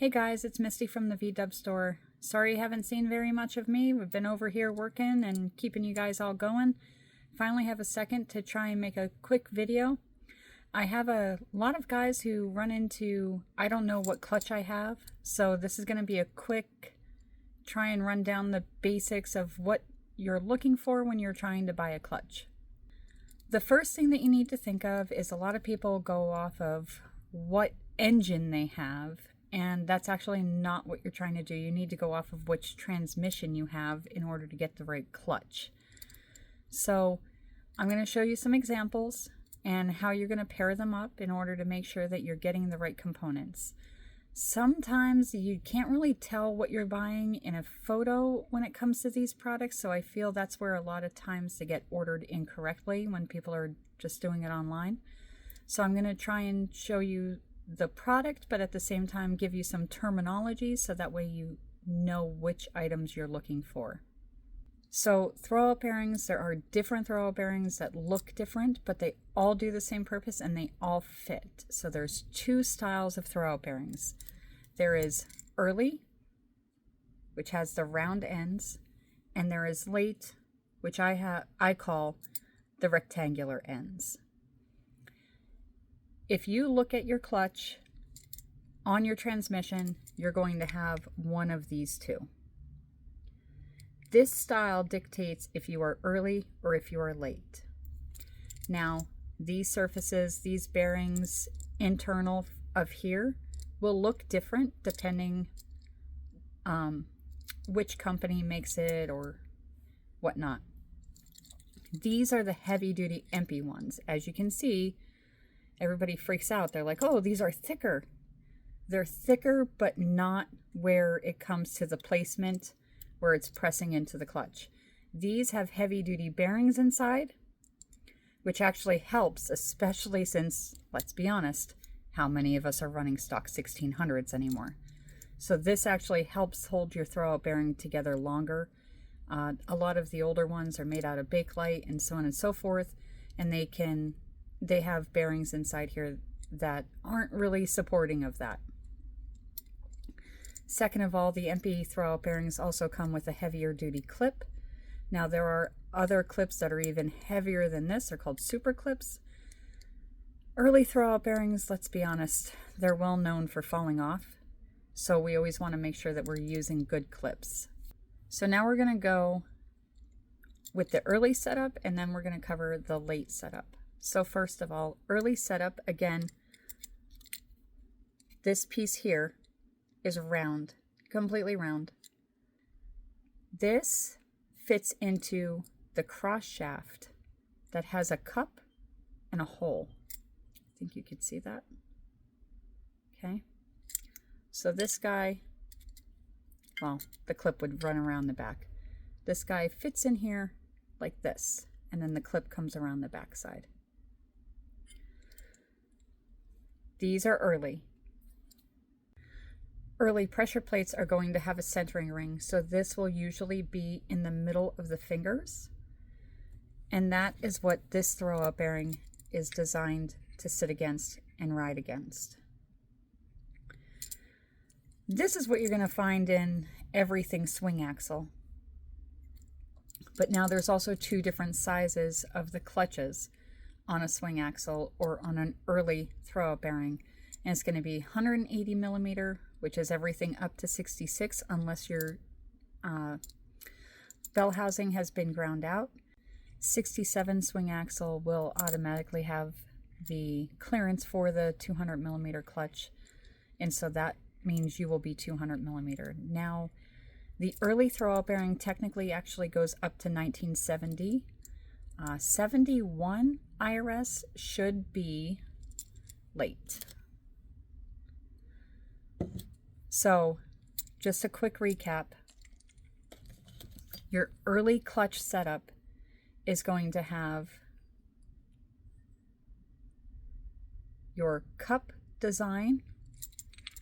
Hey guys, it's Misty from the V-Dubstore. Sorry you haven't seen very much of me. We've been over here working and keeping you guys all going. Finally have a second to try and make a quick video. I have a lot of guys who run into, I don't know what clutch I have, so this is going to be a quick try and run down the basics of what you're looking for when you're trying to buy a clutch. The first thing that you need to think of is a lot of people go off of what engine they have, and that's actually not what you're trying to do. You need to go off of which transmission you have in order to get the right clutch. So I'm going to show you some examples and how you're going to pair them up in order to make sure that you're getting the right components. Sometimes you can't really tell what you're buying in a photo when it comes to these products, so I feel that's where a lot of times they get ordered incorrectly when people are just doing it online. So I'm going to try and show you the product, but at the same time give you some terminology so that way you know which items you're looking for. So throw-out bearings, there are different throw-out bearings that look different, but they all do the same purpose and they all fit. So there's two styles of throw-out bearings. There is early, which has the round ends, and there is late, which I call the rectangular ends. If you look at your clutch on your transmission, you're going to have one of these two. This style dictates if you are early or if you are late. Now, these surfaces, these bearings internal of here will look different depending which company makes it or whatnot. These are the heavy-duty empty ones. As you can see, everybody freaks out. They're like, oh, these are thicker. They're thicker, but not where it comes to the placement where it's pressing into the clutch. These have heavy-duty bearings inside, which actually helps, especially since, let's be honest, how many of us are running stock 1600s anymore? So this actually helps hold your throw-out bearing together longer. A lot of the older ones are made out of Bakelite and so on and so forth, and they have bearings inside here that aren't really supporting of that. Second of all, the MP throw-out bearings also come with a heavier duty clip. Now there are other clips that are even heavier than this. They're called super clips. Early throw-out bearings, let's be honest, they're well known for falling off. So we always want to make sure that we're using good clips. So now we're going to go with the early setup, and then we're going to cover the late setup. So first of all, early setup, again, this piece here is round, completely round. This fits into the cross shaft that has a cup and a hole. I think you could see that. Okay. So this guy, well, the clip would run around the back. This guy fits in here like this, and then the clip comes around the back side. These are early. Early pressure plates are going to have a centering ring, so this will usually be in the middle of the fingers. And that is what this throw-out bearing is designed to sit against and ride against. This is what you're going to find in everything swing axle. But now there's also two different sizes of the clutches on a swing axle or on an early throw-out bearing. And it's going to be 180 millimeter, which is everything up to 66 unless your bell housing has been ground out. 67 swing axle will automatically have the clearance for the 200 millimeter clutch, and so that means you will be 200 millimeter. Now, the early throw-out bearing technically actually goes up to 1970. 71 IRS should be late. So, just a quick recap. Your early clutch setup is going to have your cup design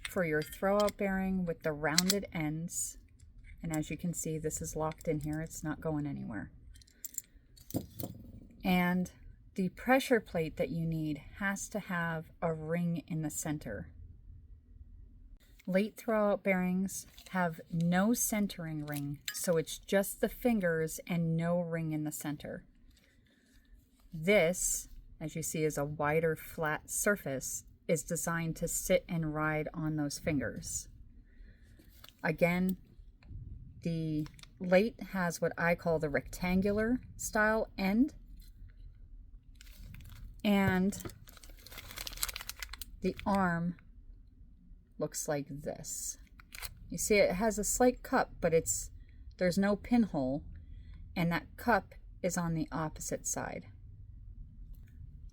for your throw-out bearing with the rounded ends. And as you can see, this is locked in here. It's not going anywhere. And the pressure plate that you need has to have a ring in the center. Late throwout bearings have no centering ring, so it's just the fingers and no ring in the center. This, as you see, is a wider flat surface, is designed to sit and ride on those fingers. Again, the late has what I call the rectangular style end, and the arm looks like this. You see it has a slight cup, but there's no pinhole, and that cup is on the opposite side.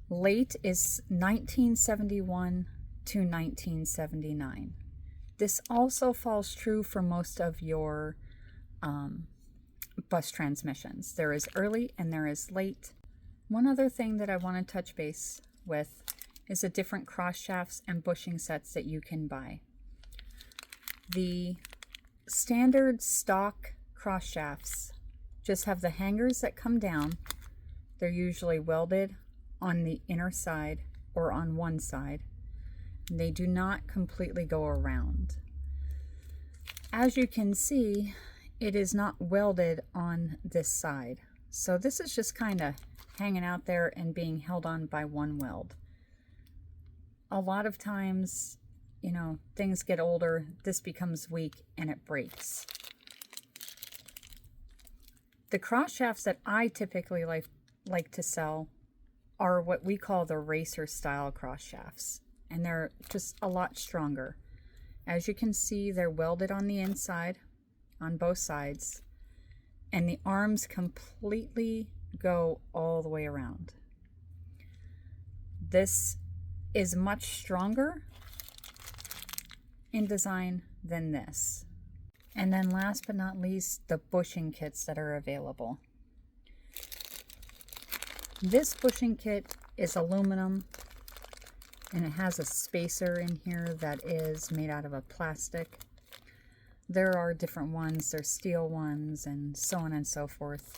Late is 1971 to 1979. This also falls true for most of your bus transmissions. There is early and there is late. One other thing that I want to touch base with is the different cross shafts and bushing sets that you can buy. The standard stock cross shafts just have the hangers that come down. They're usually welded on the inner side or on one side. They do not completely go around. As you can see, it is not welded on this side. So this is just kind of hanging out there and being held on by one weld. A lot of times, you know, things get older, this becomes weak and it breaks. The cross shafts that I typically like to sell are what we call the racer style cross shafts, and they're just a lot stronger. As you can see, they're welded on the inside on both sides, and the arms completely go all the way around. This is much stronger in design than this. And then last but not least, the bushing kits that are available. This bushing kit is aluminum, and it has a spacer in here that is made out of a plastic. There are different ones, there's steel ones, and so on and so forth.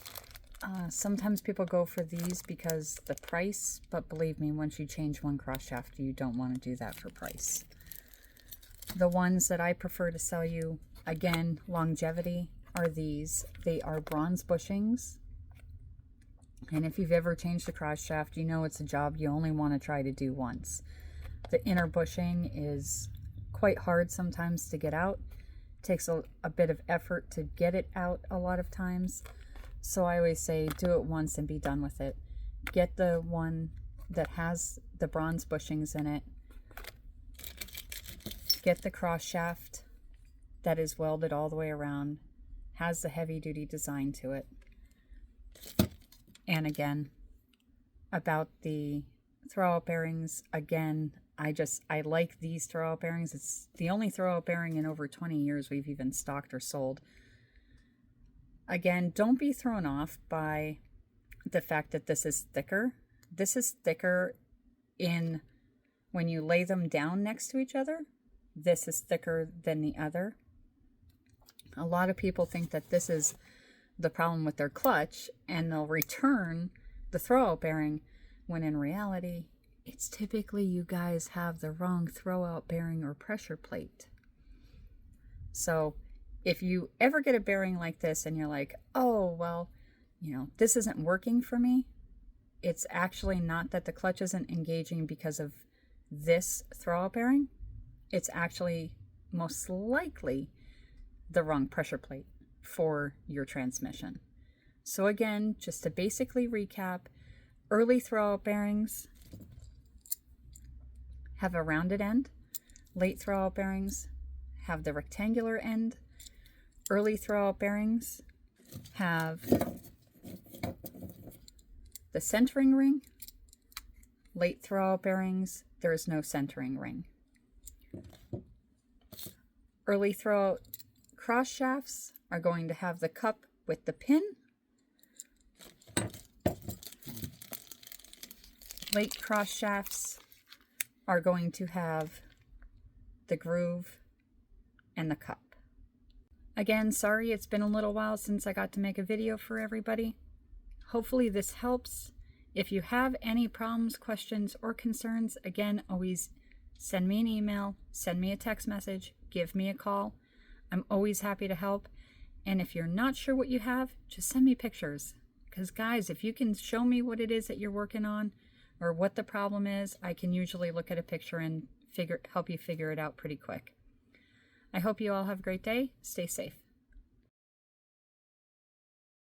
Sometimes people go for these because the price, but believe me, once you change one cross shaft, you don't want to do that for price. The ones that I prefer to sell you, again, longevity, are these. They are bronze bushings. And if you've ever changed a cross shaft, you know it's a job you only want to try to do once. The inner bushing is quite hard sometimes to get out. It takes a bit of effort to get it out a lot of times. So I always say do it once and be done with it. Get the one that has the bronze bushings in it. Get the cross shaft that is welded all the way around, has the heavy duty design to it. And again, about the throwout bearings, again, I like these throwout bearings. It's the only throwout bearing in over 20 years we've even stocked or sold. Again, don't be thrown off by the fact that this is thicker. This is thicker in when you lay them down next to each other. This is thicker than the other. A lot of people think that this is the problem with their clutch, and they'll return the throwout bearing, when in reality, it's typically you guys have the wrong throwout bearing or pressure plate. So if you ever get a bearing like this and you're like, oh, well, you know, this isn't working for me, it's actually not that the clutch isn't engaging because of this throwout bearing. It's actually most likely the wrong pressure plate for your transmission. So again, just to basically recap, early throwout bearings have a rounded end. Late throwout bearings have the rectangular end. Early throwout bearings have the centering ring. Late throwout bearings, there is no centering ring. Early throwout cross shafts are going to have the cup with the pin. Late cross shafts are going to have the groove and the cup. Again, sorry it's been a little while since I got to make a video for everybody. Hopefully this helps. If you have any problems, questions, or concerns, again, always send me an email, send me a text message, give me a call. I'm always happy to help. And if you're not sure what you have, just send me pictures. Because guys, if you can show me what it is that you're working on or what the problem is, I can usually look at a picture and help you figure it out pretty quick. I hope you all have a great day. Stay safe.